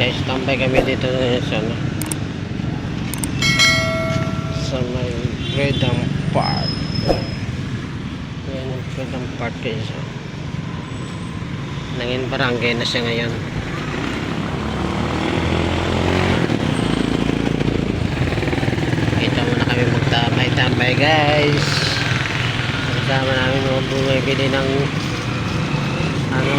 guys, tambay kami dito sa ano, sa may Freedom Park. Yan yung Freedom Park guys. Naging barangay na siya ngayon. Kita muna kami magtambay-tambay guys. Kasama namin mga bumibili ng ano,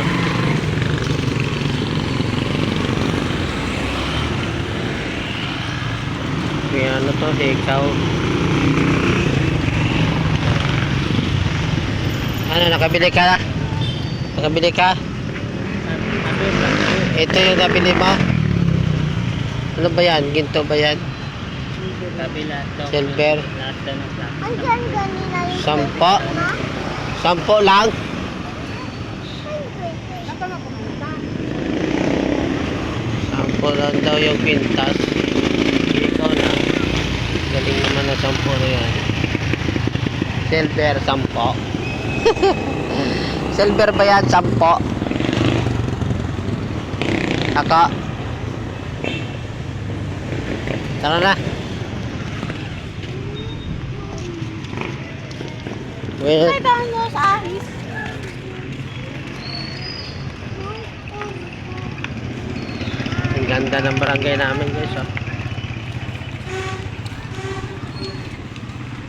ano to, ikaw ano, nakabili ka? Nakabili ka? Ito yung nabili mo? Ano ba yan? Ginto ba yan? Silver? Sampo? Sampo lang? Sampo lang daw yung pintas. Ikaw na. Galing naman na sampo na yan. Silver, sampo. Silver ba yan? Sampo? Ako? Tara na. Well, ang ganda ng barangay namin guys, oh.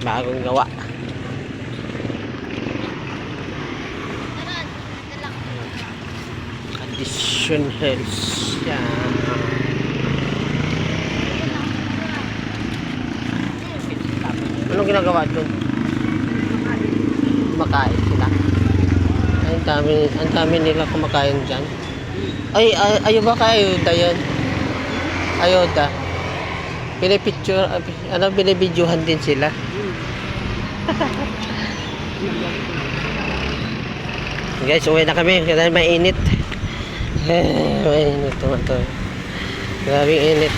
Bagong gawa. Addition Hills. Yan. Anong ginagawa doon? Kumakain sila. Ay, ang dami nila kumakain dyan. Ay, ayaw ba ka ayuda yun? Ayuda. Pinipicture, ano, binibidyohan din sila. Guys, uwi na kami kasi mainit. Mainit naman to. Grabing init.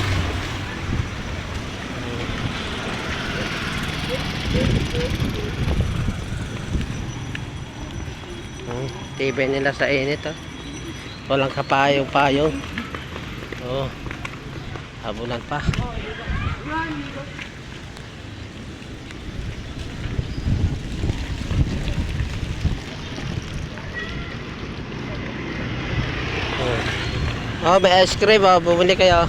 Tibay nila sa init, oh. Walang kapayong-payong. Oh. Habulan pa. Oh, may ice cream, oh. Bumili kayo.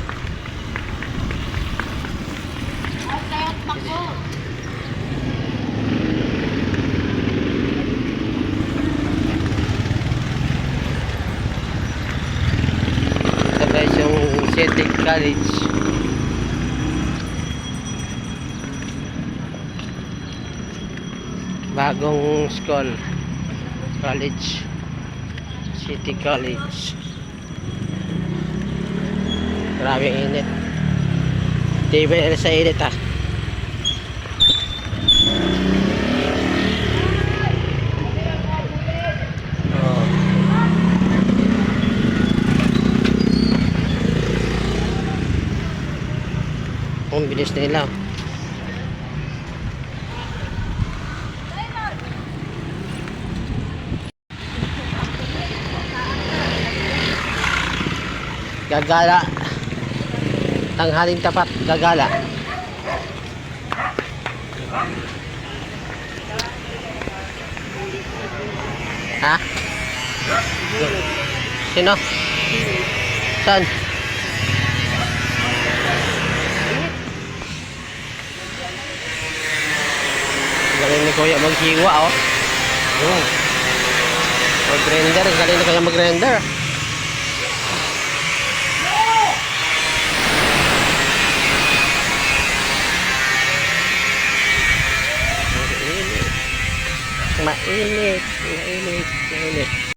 Ito guys, yung City College. Bagong school. College. City College. Grabe init. Tibay na sa init, ha. Oh. Ang bilis nila. Gagala. Tanghaling tapat, gagala. Ha? Sino? Saan? Galing ni Kuya maghiwa, oh. Mag-render, galing ni Kuya mag-render. Mainit, mainit, mainit.